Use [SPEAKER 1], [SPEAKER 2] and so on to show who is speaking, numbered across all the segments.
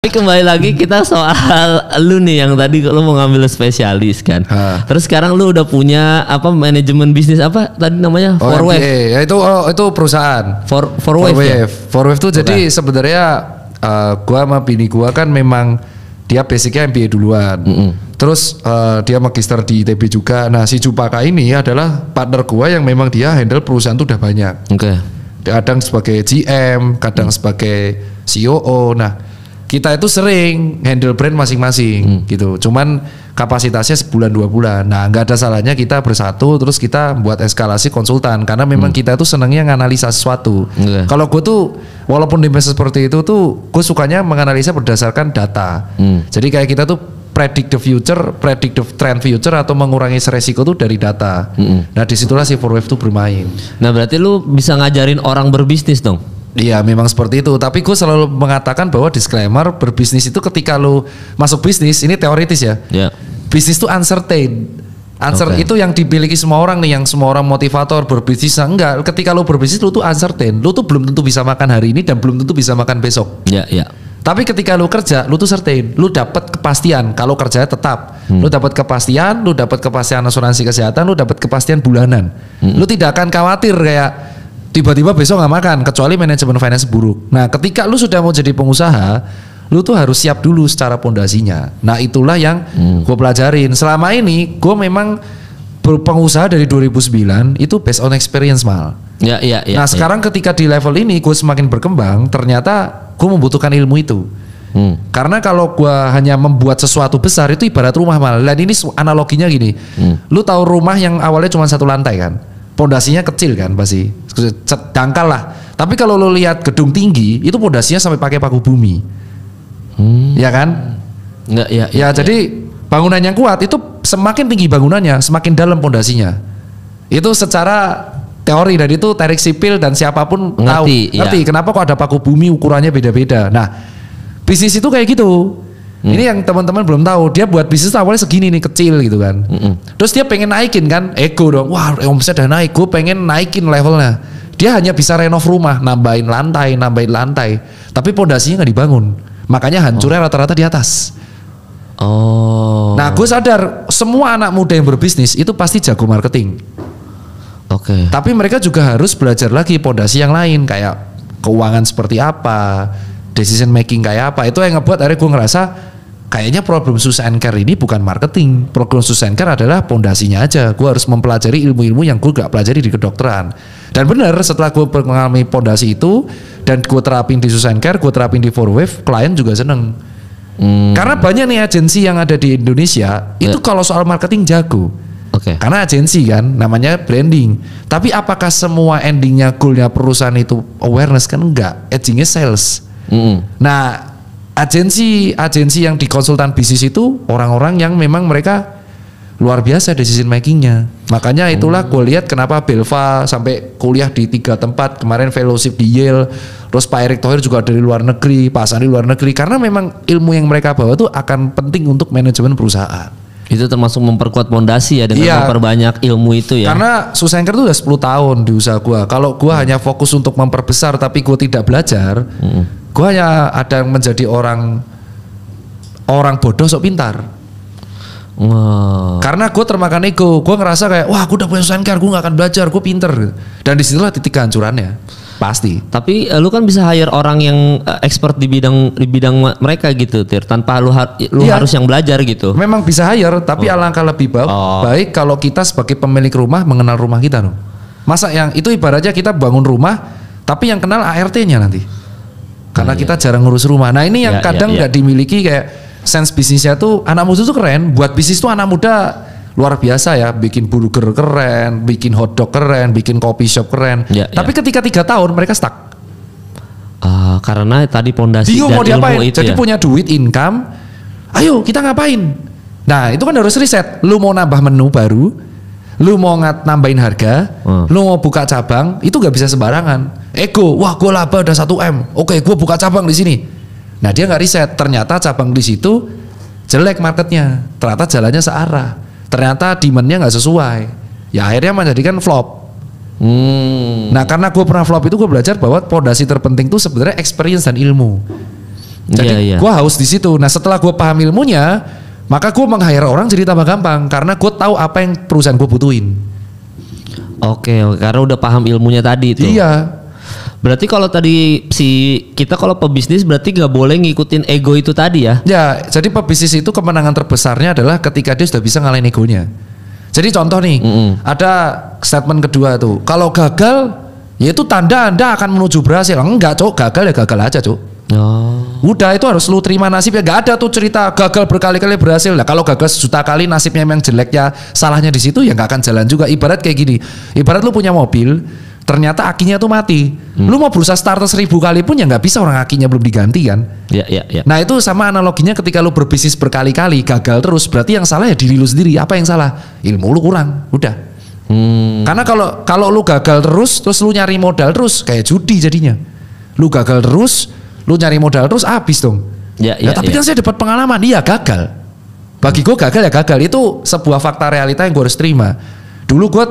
[SPEAKER 1] Tapi kembali lagi kita soal lu nih yang tadi lu mau ngambil spesialis kan. Terus sekarang lu udah punya apa manajemen bisnis apa tadi namanya? Forwave.
[SPEAKER 2] Ya itu perusahaan.
[SPEAKER 1] Forwave. Ya?
[SPEAKER 2] Forwave tuh jadi sebenarnya gua sama bini gua kan memang dia basicnya MBA duluan. Terus dia magister di ITB juga. Nah, si Jupaka ini adalah partner gua yang memang dia handle perusahaan tuh udah banyak.
[SPEAKER 1] Oke.
[SPEAKER 2] Kadang sebagai GM, kadang sebagai COO. Nah, kita itu sering handle brand masing-masing gitu. Cuman kapasitasnya sebulan 2 bulan. Nah, nggak ada salahnya kita bersatu terus kita buat eskalasi konsultan karena memang kita tuh senangnya nganalisa sesuatu. Kalau gue tuh walaupun di bisnis seperti itu tuh gue sukanya menganalisa berdasarkan data. Jadi kayak kita tuh predict the future, predict the trend future atau mengurangi resiko tuh dari data. Nah, disitulah si Forwave tuh bermain.
[SPEAKER 1] Nah, berarti lu bisa ngajarin orang berbisnis dong?
[SPEAKER 2] Iya memang seperti itu, tapi gue selalu mengatakan bahwa disclaimer berbisnis itu ketika lu masuk bisnis, ini teoritis ya. Bisnis itu uncertain. Itu yang dimiliki semua orang nih, yang semua orang motivator berbisnis. Enggak, ketika lu berbisnis lu tuh uncertain. Lu tuh belum tentu bisa makan hari ini dan belum tentu bisa makan besok. Tapi ketika lu kerja, lu tuh certain, lu dapat kepastian kalau kerjanya tetap. Lu dapat kepastian, asuransi kesehatan, lu dapat kepastian bulanan. Lu tidak akan khawatir kayak tiba-tiba besok nggak makan kecuali manajemen finance buruk. Nah, ketika lu sudah mau jadi pengusaha, lu tuh harus siap dulu secara pondasinya. Nah, itulah yang gue pelajarin. Selama ini gue memang pengusaha dari 2009 itu based on experience mal. Nah, sekarang ketika di level ini gue semakin berkembang, ternyata gue membutuhkan ilmu itu. Karena kalau gue hanya membuat sesuatu besar itu ibarat rumah mal. Dan ini analoginya gini, lu tahu rumah yang awalnya cuma 1 lantai kan? Pondasinya kecil kan pasti, dangkal lah. Tapi kalau lo lihat gedung tinggi, itu pondasinya sampai pakai paku bumi, ya kan? Jadi bangunan yang kuat itu semakin tinggi bangunannya, semakin dalam pondasinya. Itu secara teori dan itu teknik sipil dan siapapun ngerti kenapa kok ada paku bumi ukurannya beda-beda. Nah, bisnis itu kayak gitu. Ini yang teman-teman belum tahu, dia buat bisnis awalnya segini nih kecil gitu kan. Terus dia pengen naikin kan, ego dong. Wah, omset udah naik, gue pengen naikin levelnya. Dia hanya bisa renov rumah, nambahin lantai. Tapi pondasinya nggak dibangun. Makanya hancurnya rata-rata di atas. Nah, gue sadar semua anak muda yang berbisnis itu pasti jago marketing. Tapi mereka juga harus belajar lagi pondasi yang lain kayak keuangan seperti apa, decision making kayak apa. Itu yang ngebuat akhirnya gue ngerasa kayaknya problem Susan Care ini bukan marketing. Problem Susan Care adalah pondasinya aja. Gue harus mempelajari ilmu-ilmu yang gue gak pelajari di kedokteran. Dan benar setelah gue mengalami pondasi itu dan gue terapin di Susan Care, gue terapin di Forwave, klien juga seneng. Karena banyak nih agensi yang ada di Indonesia itu kalau soal marketing jago. Karena agensi kan namanya branding. Tapi apakah semua endingnya goalnya perusahaan itu awareness? Kan enggak, edgingnya sales. Nah, agensi yang di konsultan bisnis itu orang-orang yang memang mereka luar biasa decision makingnya. Makanya itulah gue lihat kenapa Belva sampai kuliah di 3 tempat, kemarin fellowship di Yale, terus Pak Erick Thohir juga dari luar negeri, Pak Sandi luar negeri, karena memang ilmu yang mereka bawa itu akan penting untuk manajemen perusahaan.
[SPEAKER 1] Itu termasuk memperkuat pondasi ya dengan memperbanyak ilmu itu ya. Karena
[SPEAKER 2] Susan Care itu udah 10 tahun di usaha gue. Kalau gue hanya fokus untuk memperbesar tapi gue tidak belajar, gue hanya ada menjadi orang bodoh sok pintar. Karena gue termakan ego, gue ngerasa kayak wah gue udah punya Susan Care, gue gak akan belajar, gue pinter. Dan disitulah titik kehancurannya, pasti.
[SPEAKER 1] Tapi lu kan bisa hire orang yang expert di bidang mereka gitu, Tir, tanpa lu harus yang belajar gitu.
[SPEAKER 2] Memang bisa hire, tapi alangkah lebih baik kalau kita sebagai pemilik rumah mengenal rumah kita loh. Masa yang itu ibaratnya kita bangun rumah, tapi yang kenal ART-nya nanti. Karena kita jarang ngurus rumah. Nah ini yang kadang nggak dimiliki kayak sense bisnisnya tuh anak muda tuh keren. Buat bisnis tuh anak muda luar biasa ya. Bikin burger keren, bikin hotdog keren, bikin coffee shop keren. Tapi ketika 3 tahun mereka stuck.
[SPEAKER 1] Karena tadi pondasi
[SPEAKER 2] dan
[SPEAKER 1] ilmu
[SPEAKER 2] diapain?
[SPEAKER 1] Itu
[SPEAKER 2] jadi punya duit income. Ayo kita ngapain? Nah itu kan harus riset. Lu mau nambah menu baru, lu mau nambahin harga, lu mau buka cabang, itu gak bisa sembarangan. Ego, wah gue laba udah 1M, oke gue buka cabang di sini. Nah dia nggak riset, ternyata cabang di situ jelek marketnya, ternyata jalannya searah, ternyata demandnya nggak sesuai, ya akhirnya menjadikan flop. Nah karena gue pernah flop itu gue belajar bahwa pondasi terpenting itu sebenarnya experience dan ilmu. Jadi gue haus di situ. Nah setelah gue paham ilmunya, maka gue meng-hire orang jadi tambah gampang karena gue tahu apa yang perusahaan gue butuhin.
[SPEAKER 1] Oke, karena udah paham ilmunya tadi itu.
[SPEAKER 2] Iya.
[SPEAKER 1] Berarti kalau tadi kita kalau pebisnis berarti nggak boleh ngikutin ego itu tadi ya?
[SPEAKER 2] Ya, jadi pebisnis itu kemenangan terbesarnya adalah ketika dia sudah bisa ngalahin egonya. Jadi contoh nih, ada statement kedua tuh, kalau gagal, ya itu tanda Anda akan menuju berhasil. Enggak, Cuk, gagal ya gagal aja, Cuk. Udah itu harus lu terima nasib ya. Gak ada tuh cerita gagal berkali-kali berhasil. Nah kalau gagal sejuta kali nasibnya memang jeleknya, salahnya di situ ya nggak akan jalan juga. Ibarat kayak gini, ibarat lu punya mobil, ternyata akinya tuh mati. Lu mau berusaha starter 1000 kali pun ya nggak bisa, orang akinya belum diganti kan.
[SPEAKER 1] Ya.
[SPEAKER 2] Nah itu sama analoginya ketika lu berbisnis berkali-kali gagal terus, berarti yang salah ya diri lu sendiri. Apa yang salah? Ilmu lu kurang. Udah. Karena kalau lu gagal terus lu nyari modal terus kayak judi jadinya. Lu gagal terus, lu nyari modal terus habis dong. Tapi kan saya dapat pengalaman, iya gagal. Bagi gue gagal ya gagal, itu sebuah fakta realita yang gue harus terima. Dulu gue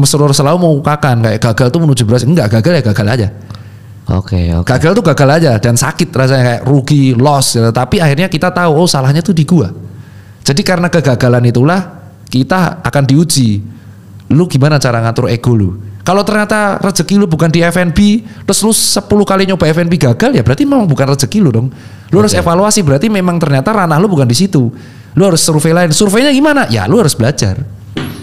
[SPEAKER 2] selalu mengungkapkan kayak gagal tuh menuju berhasil. Enggak, gagal ya gagal aja.
[SPEAKER 1] Oke.
[SPEAKER 2] Gagal tuh gagal aja dan sakit rasanya kayak rugi, loss. Tapi akhirnya kita tahu oh salahnya tuh di gua. Jadi karena kegagalan itulah kita akan diuji. Lu gimana cara ngatur ego lu? Kalau ternyata rezeki lu bukan di F&B, terus lu 10 kali nyoba F&B gagal, ya berarti memang bukan rezeki lu dong. Lu harus evaluasi, berarti memang ternyata ranah lu bukan di situ. Lu harus survei lain. Surveinya gimana? Ya lu harus belajar.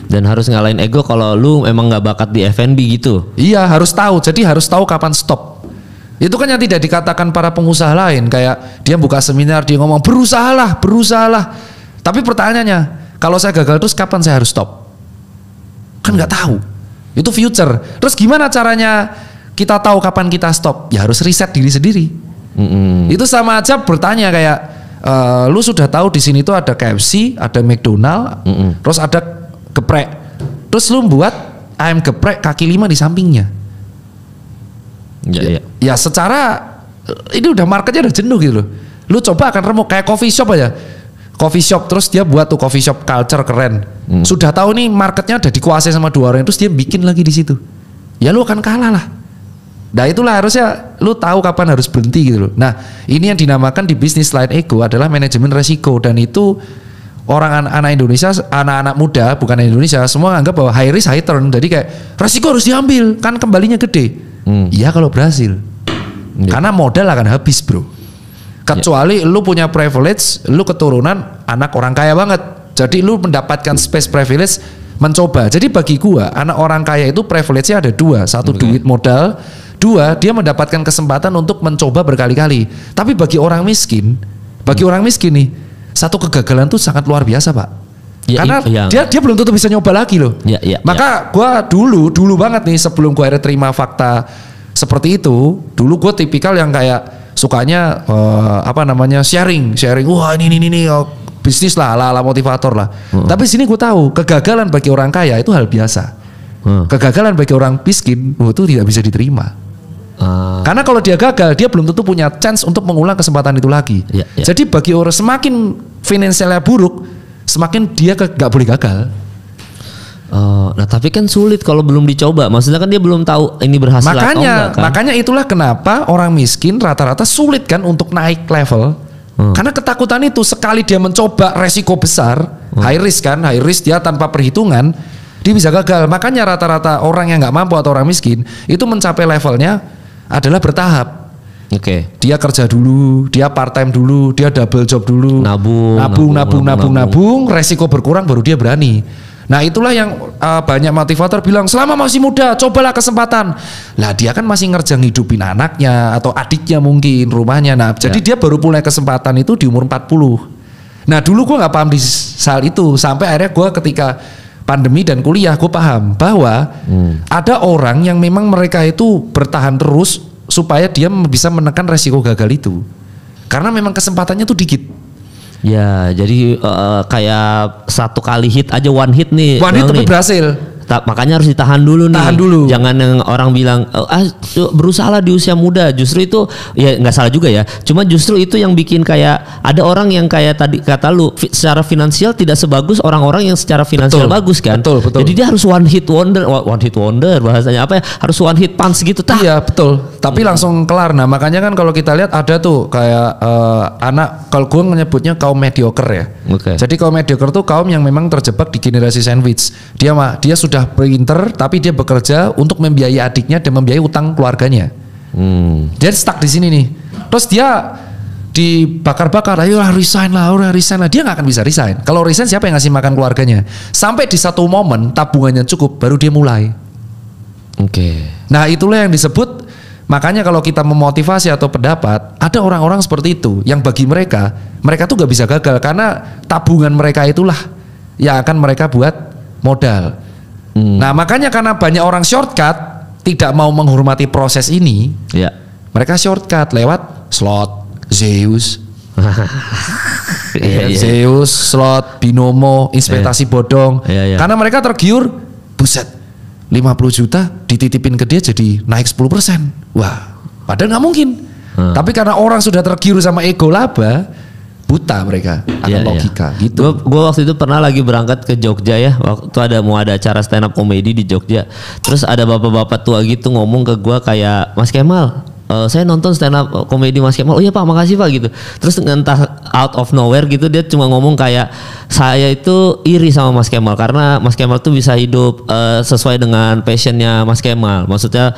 [SPEAKER 1] Dan harus ngalahin ego kalau lu emang nggak bakat di F&B gitu.
[SPEAKER 2] Iya, harus tahu. Jadi harus tahu kapan stop. Itu kan yang tidak dikatakan para pengusaha lain, kayak dia buka seminar, dia ngomong berusahalah. Tapi pertanyaannya, kalau saya gagal terus kapan saya harus stop? Kan nggak tahu. Itu future. Terus gimana caranya kita tahu kapan kita stop? Ya harus riset diri sendiri. Itu sama aja bertanya kayak lu sudah tahu di sini tuh ada KFC, ada McDonald, terus ada geprek. Terus lu buat ayam geprek kaki 5 di sampingnya. Ya secara ini udah marketnya udah jenuh gitu loh. Lu coba akan remuk kayak coffee shop aja. Coffee shop terus dia buat tuh coffee shop culture keren. Sudah tahu nih marketnya udah dikuasai sama 2 orang, terus dia bikin lagi di situ. Ya lu akan kalah lah. Nah itulah harusnya lu tahu kapan harus berhenti gitu loh. Nah ini yang dinamakan di bisnis selain ego adalah manajemen resiko, dan itu orang anak Indonesia, anak-anak muda bukan Indonesia semua anggap bahwa high risk high turn. Jadi kayak resiko harus diambil kan kembalinya gede. Iya kalau berhasil. Karena modal akan habis bro. Kecuali lu punya privilege, lu keturunan anak orang kaya banget. Jadi lu mendapatkan space privilege mencoba. Jadi bagi gua anak orang kaya itu privilege-nya ada 2. Satu duit modal, 2 dia mendapatkan kesempatan untuk mencoba berkali-kali. Tapi bagi orang miskin nih, satu kegagalan tuh sangat luar biasa pak. Karena dia belum tentu bisa nyoba lagi loh. Maka gua dulu banget nih sebelum gua akhirnya terima fakta seperti itu, dulu gua tipikal yang kayak sukanya sharing. Wah ini bisnis lah, ala motivator lah. Tapi sini gue tahu kegagalan bagi orang kaya itu hal biasa. Kegagalan bagi orang miskin itu tidak bisa diterima. Karena kalau dia gagal, dia belum tentu punya chance untuk mengulang kesempatan itu lagi. Jadi bagi orang semakin finansialnya buruk, semakin dia gak boleh gagal.
[SPEAKER 1] Nah tapi kan sulit kalau belum dicoba. Maksudnya kan dia belum tahu ini berhasil atau enggak kan?
[SPEAKER 2] Makanya itulah kenapa orang miskin rata-rata sulit kan untuk naik level. Karena ketakutan itu, sekali dia mencoba resiko besar, high risk dia tanpa perhitungan, dia bisa gagal. Makanya rata-rata orang yang nggak mampu atau orang miskin itu mencapai levelnya adalah bertahap. Dia kerja dulu, dia part time dulu, dia double job dulu, nabung, resiko berkurang baru dia berani. Nah itulah yang banyak motivator bilang selama masih muda cobalah kesempatan. Lah dia kan masih ngerja ngidupin anaknya atau adiknya mungkin rumahnya. Nah jadi dia baru punya kesempatan itu di umur 40. Nah dulu gue gak paham di hal itu, sampai akhirnya gue ketika pandemi dan kuliah gue paham bahwa ada orang yang memang mereka itu bertahan terus supaya dia bisa menekan resiko gagal itu. Karena memang kesempatannya tuh dikit. Ya, jadi kayak satu kali hit aja, one hit nih.
[SPEAKER 1] One hit
[SPEAKER 2] tapi berhasil.
[SPEAKER 1] makanya harus ditahan dulu nih.
[SPEAKER 2] Tahan dulu.
[SPEAKER 1] Jangan yang orang bilang berusahalah di usia muda. Justru itu ya nggak salah juga ya. Cuma justru itu yang bikin kayak ada orang yang kayak tadi kata lu secara finansial tidak sebagus orang-orang yang secara finansial bagus kan.
[SPEAKER 2] Betul.
[SPEAKER 1] Jadi dia harus one hit wonder bahasanya apa ya? Harus one hit punch gitu.
[SPEAKER 2] Iya betul. Tapi langsung kelar. Nah makanya kan kalau kita lihat ada tuh kayak anak, kalau gue menyebutnya kaum mediocre ya.
[SPEAKER 1] Okay.
[SPEAKER 2] Jadi kaum mediocre tuh kaum yang memang terjebak di generasi sandwich. Dia sudah pinter tapi dia bekerja untuk membiayai adiknya dan membiayai utang keluarganya. Dia stuck di sini nih. Terus dia dibakar-bakar, ayo resign lah. Dia nggak akan bisa resign. Kalau resign siapa yang ngasih makan keluarganya? Sampai di satu momen tabungannya cukup, baru dia mulai. Oke. Nah itulah yang disebut. Makanya kalau kita memotivasi atau pendapat, ada orang-orang seperti itu yang bagi mereka tuh gak bisa gagal karena tabungan mereka itulah yang akan mereka buat modal. Nah makanya karena banyak orang shortcut, tidak mau menghormati proses ini, mereka shortcut lewat slot, Zeus, Zeus, slot, binomo, investasi bodong. Karena mereka tergiur, buset. 50 juta dititipin ke dia jadi naik 10%. Wah, padahal nggak mungkin. Tapi karena orang sudah tergiur sama ego laba, buta mereka akan logika gitu.
[SPEAKER 1] Gue waktu itu pernah lagi berangkat ke Jogja ya, waktu mau ada acara stand up comedy di Jogja. Terus ada bapak-bapak tua gitu ngomong ke gue kayak, Mas Kemal, saya nonton stand up komedi Mas Kemal. Oh iya Pak, makasih Pak gitu. Terus entah out of nowhere gitu dia cuma ngomong kayak, saya itu iri sama Mas Kemal karena Mas Kemal tuh bisa hidup sesuai dengan passionnya Mas Kemal. Maksudnya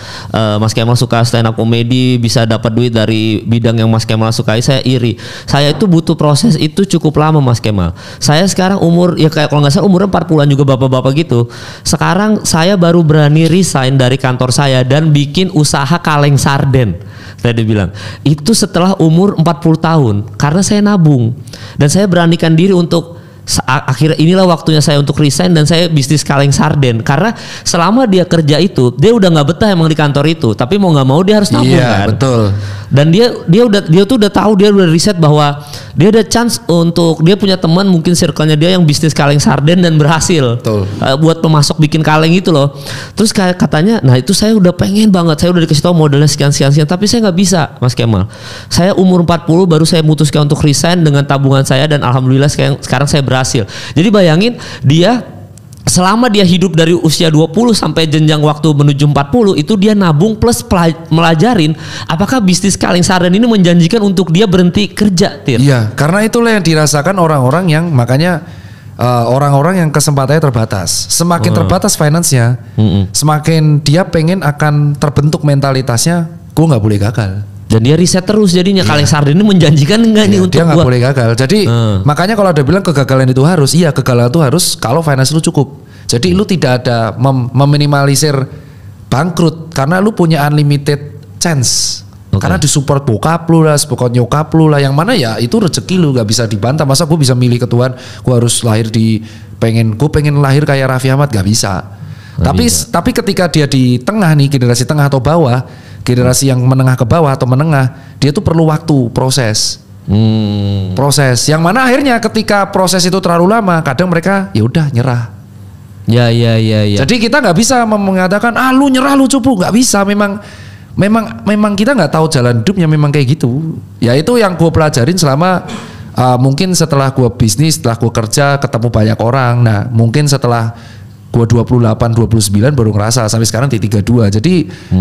[SPEAKER 1] Mas Kemal suka stand up komedi, bisa dapat duit dari bidang yang Mas Kemal sukai. Saya iri. Saya itu butuh proses itu cukup lama Mas Kemal. Saya sekarang umur ya kayak kalau nggak salah umurnya 40-an juga bapak-bapak gitu. Sekarang saya baru berani resign dari kantor saya dan bikin usaha kaleng sarden. Saya bilang itu setelah umur 40 tahun karena saya nabung dan saya beranikan diri untuk akhirnya inilah waktunya saya untuk resign dan saya bisnis kaleng sarden karena selama dia kerja itu dia udah nggak betah emang di kantor itu tapi mau nggak mau dia harus nabung kan.
[SPEAKER 2] Betul.
[SPEAKER 1] Dan dia tuh udah tahu, dia udah riset bahwa dia ada chance untuk dia punya teman mungkin circle-nya dia yang bisnis kaleng sarden dan berhasil. Buat pemasok bikin kaleng itu loh. Terus kayak katanya, nah itu saya udah pengen banget, saya udah dikasih tahu modalnya sekian tapi saya nggak bisa Mas Kemal. Saya umur 40 baru saya memutuskan untuk resign dengan tabungan saya dan alhamdulillah sekarang saya berhasil. Jadi bayangin dia selama dia hidup dari usia 20 sampai jenjang waktu menuju 40 itu dia nabung plus melajarin apakah bisnis kaleng sarden ini menjanjikan untuk dia berhenti kerja, Tir.
[SPEAKER 2] Iya, karena itulah yang dirasakan orang-orang yang makanya orang-orang yang kesempatannya terbatas. Semakin terbatas finance-nya, semakin dia pengen akan terbentuk mentalitasnya, gue nggak boleh gagal.
[SPEAKER 1] Dan dia riset terus jadinya kaleng sarden ini menjanjikan enggak nih untuk
[SPEAKER 2] dia nggak boleh gagal. Jadi makanya kalau ada bilang kegagalan itu harus, iya kegagalan itu harus kalau finance lu cukup. Jadi lu tidak ada meminimalisir bangkrut karena lu punya unlimited chance. Karena disupport bokap lu lah, support nyokap lu lah, yang mana ya itu rezeki lu nggak bisa dibantah. Masa gue bisa milih ke Tuhan, gue harus lahir gue pengen lahir kayak Raffi Ahmad, nggak bisa. Tapi ketika dia di tengah nih, generasi tengah atau bawah, generasi yang menengah ke bawah atau menengah, dia tuh perlu waktu proses. Proses yang mana akhirnya ketika proses itu terlalu lama, kadang mereka ya udah nyerah.
[SPEAKER 1] Ya.
[SPEAKER 2] Jadi kita nggak bisa mengatakan lu nyerah lu cupu, nggak bisa. Memang kita nggak tahu jalan hidupnya memang kayak gitu. Ya itu yang gue pelajarin selama mungkin setelah gue bisnis, setelah gue kerja, ketemu banyak orang. Nah mungkin setelah gue 28, 29 baru ngerasa sampai sekarang di 32. Jadi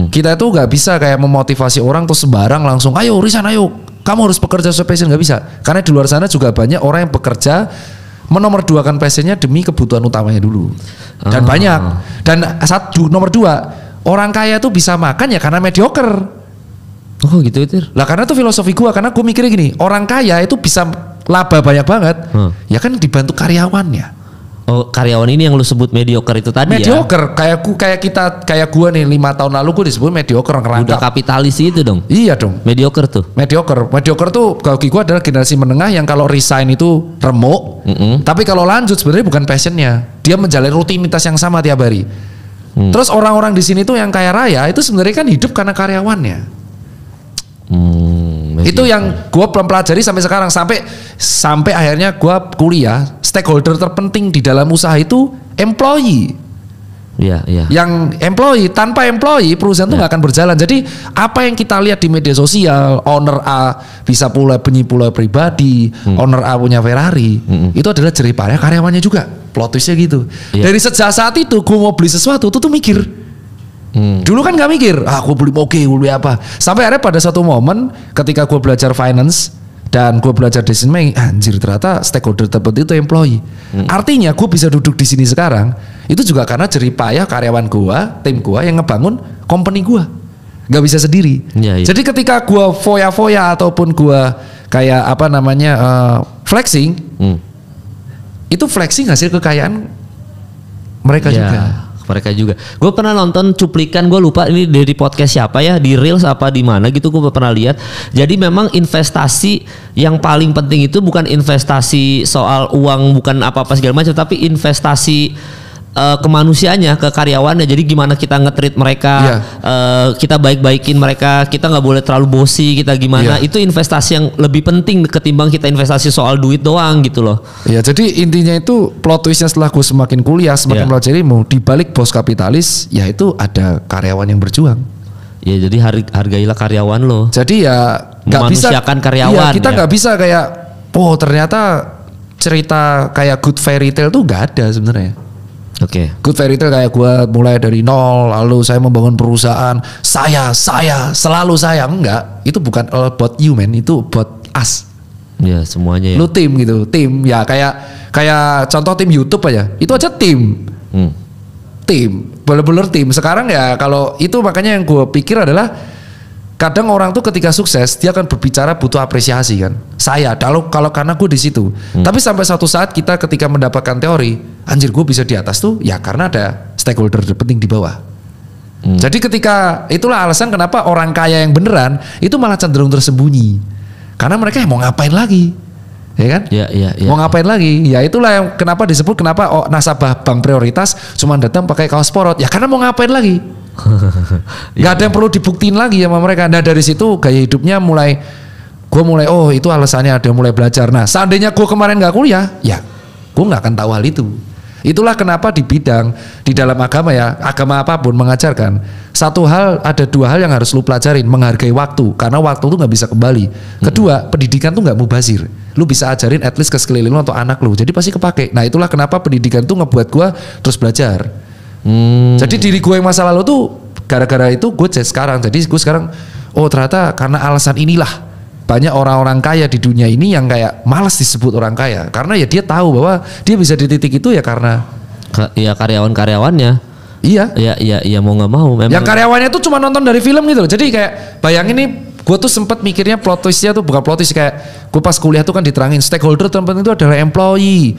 [SPEAKER 2] kita tuh nggak bisa kayak memotivasi orang tuh sembarang langsung ayo resign, ayo kamu harus bekerja sesuai passion, nggak bisa. Karena di luar sana juga banyak orang yang bekerja menomorduakan passionnya demi kebutuhan utamanya dulu. Dan banyak. Dan nomor dua, orang kaya tuh bisa makan ya karena mediocre.
[SPEAKER 1] Oh gitu itu.
[SPEAKER 2] Lah karena tuh filosofi gue, karena gue mikirnya gini, orang kaya itu bisa laba banyak banget. Ya kan dibantu karyawannya.
[SPEAKER 1] Oh karyawan ini yang lu sebut mediocre itu tadi
[SPEAKER 2] mediocre, ya? Kayak gue nih 5 tahun lalu gue disebut mediocre, ngerangkap.
[SPEAKER 1] Udah kapitalis itu dong.
[SPEAKER 2] Iya dong.
[SPEAKER 1] Mediocre tuh.
[SPEAKER 2] Mediocre tuh bagi gue adalah generasi menengah yang kalau resign itu remuk. Tapi kalau lanjut sebenarnya bukan passionnya. Dia menjalani rutinitas yang sama tiap hari. Terus orang-orang di sini tuh yang kaya raya itu sebenarnya kan hidup karena karyawannya. Itu yang gue pelajari sampai sekarang, sampai akhirnya gue kuliah. Stakeholder terpenting di dalam usaha itu employee. Iya. Yang employee, tanpa employee perusahaan tuh nggak akan berjalan. Jadi apa yang kita lihat di media sosial, owner A bisa punya pulau pribadi, owner A punya Ferrari, itu adalah jerih payah karyawannya juga. Plot twistnya gitu. Dari sejak saat itu gue mau beli sesuatu tuh mikir. Dulu kan nggak mikir, gue beli moge, gue beli apa. Sampai akhirnya pada satu momen ketika gue belajar finance dan gue belajar decision making, anjir ternyata stakeholder tertentu itu employee. Artinya gue bisa duduk di sini sekarang itu juga karena jerih payah karyawan gue, tim gue yang ngebangun company gue. Nggak bisa sendiri. Jadi ketika gue foya-foya ataupun gue kayak apa namanya flexing, itu flexing hasil kekayaan mereka juga.
[SPEAKER 1] Mereka juga. Gue pernah nonton cuplikan, gue lupa ini dari podcast siapa ya, di Reels apa di mana gitu, gue pernah lihat. Jadi memang investasi yang paling penting itu bukan investasi soal uang, bukan apa-apa segala macam, tapi investasi kemanusiaannya, ke karyawannya. Jadi gimana kita nge-treat mereka, kita baik-baikin mereka, kita nggak boleh terlalu bosi, kita gimana. Itu investasi yang lebih penting ketimbang kita investasi soal duit doang gitu loh.
[SPEAKER 2] Ya, jadi intinya itu plot twistnya setelah gue semakin kuliah, semakin belajar ilmu, di balik bos kapitalis, yaitu ada karyawan yang berjuang.
[SPEAKER 1] Ya, jadi hargailah karyawan lo.
[SPEAKER 2] Jadi ya nggak bisa
[SPEAKER 1] karyawan.
[SPEAKER 2] Ya, kita nggak bisa kayak, ternyata cerita kayak good fairy tale tuh nggak ada sebenarnya. Good fairy tale kayak gue mulai dari nol, lalu saya membangun perusahaan, saya selalu saya, enggak, itu bukan all about you man, itu about us.
[SPEAKER 1] Ya semuanya ya.
[SPEAKER 2] Lu tim gitu, tim ya kayak contoh tim YouTube aja, itu aja tim, tim, bener-bener tim. Sekarang ya kalau itu makanya yang gue pikir adalah kadang orang tuh ketika sukses dia akan berbicara butuh apresiasi kan. Saya kalau karena gue di situ. Tapi sampai suatu saat kita ketika mendapatkan teori, anjir gue bisa di atas tuh ya karena ada stakeholder penting di bawah. Jadi ketika itulah alasan kenapa orang kaya yang beneran itu malah cenderung tersembunyi. Karena mereka mau ngapain lagi? Ya kan? Mau ngapain lagi? Ya itulah yang kenapa disebut kenapa nasabah bank prioritas cuma datang pakai kaos porot. Ya karena mau ngapain lagi? Gak ada yang perlu dibuktiin lagi sama mereka. Nah dari situ gaya hidupnya gue mulai itu alasannya ada mulai belajar. Nah seandainya gue kemarin gak kuliah, ya gue gak akan tahu hal itu. Itulah kenapa di bidang di dalam agama ya, agama apapun mengajarkan ada dua hal yang harus lu pelajarin. Menghargai waktu, karena waktu tuh gak bisa kembali. Kedua, pendidikan tuh gak mubazir. Lu bisa ajarin at least ke sekeliling lu atau anak lu, jadi pasti kepake. Nah itulah kenapa pendidikan tuh ngebuat gue terus belajar. Jadi diri gue yang masa lalu tuh gara-gara itu gue jadi sekarang. Jadi gue sekarang ternyata karena alasan inilah banyak orang-orang kaya di dunia ini yang kayak malas disebut orang kaya, karena ya dia tahu bahwa dia bisa di titik itu ya karena
[SPEAKER 1] karyawan-karyawannya. Iya mau nggak mau memang.
[SPEAKER 2] Yang karyawannya tuh cuma nonton dari film gitu loh. Jadi kayak bayangin nih, gue tuh sempat mikirnya plot twistnya tuh bukan plot twist, kayak gue pas kuliah tuh kan diterangin stakeholder terpenting itu adalah employee,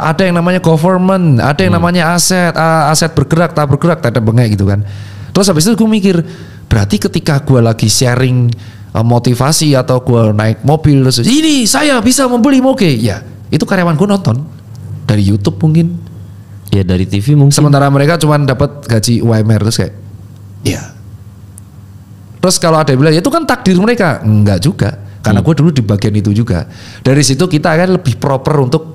[SPEAKER 2] ada yang namanya government, ada yang namanya aset bergerak tak bergerak tak bengek gitu kan. Terus habis itu gue mikir, berarti ketika gue lagi sharing motivasi atau gue naik mobil terus ini saya bisa membeli moge, ya itu karyawan gue nonton dari YouTube mungkin,
[SPEAKER 1] ya dari TV mungkin.
[SPEAKER 2] Sementara mereka cuma dapat gaji UMR terus kayak ya. Terus kalau ada yang bilang itu kan takdir mereka, enggak juga, karena gue dulu di bagian itu juga. Dari situ kita akan lebih proper untuk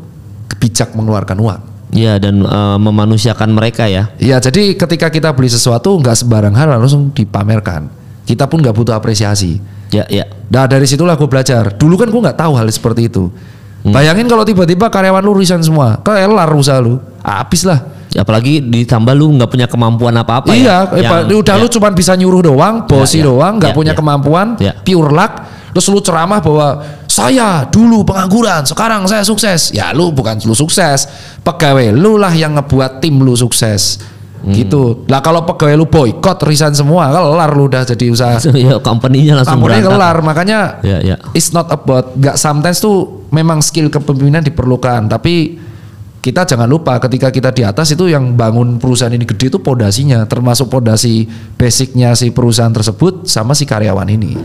[SPEAKER 2] bijak mengeluarkan uang.
[SPEAKER 1] Iya, dan memanusiakan mereka ya.
[SPEAKER 2] Iya, jadi ketika kita beli sesuatu nggak sembarang hal langsung dipamerkan. Kita pun nggak butuh apresiasi.
[SPEAKER 1] Ya.
[SPEAKER 2] Nah dari situlah gue belajar. Dulu kan gue nggak tahu hal seperti itu. Bayangin kalau tiba-tiba karyawan lu resign semua, kelar usaha lu, habis lah.
[SPEAKER 1] Apalagi ditambah lu nggak punya kemampuan apa-apa.
[SPEAKER 2] Iya, lu cuma bisa nyuruh doang, bosi doang, nggak punya kemampuan, pure luck. Terus lu ceramah bahwa saya dulu pengangguran, sekarang saya sukses. Ya lu bukan lu sukses, pegawai lu lah yang ngebuat tim lu sukses. Gitu. Lah kalau pegawai lu boykot, resign semua, kelar lu udah jadi usaha.
[SPEAKER 1] Ya, company-nya langsung berangkat.
[SPEAKER 2] Kelar, makanya it's not about, sometimes tuh memang skill kepemimpinan diperlukan, tapi kita jangan lupa ketika kita di atas itu yang bangun perusahaan ini gede itu pondasinya, termasuk pondasi basicnya si perusahaan tersebut sama si karyawan ini.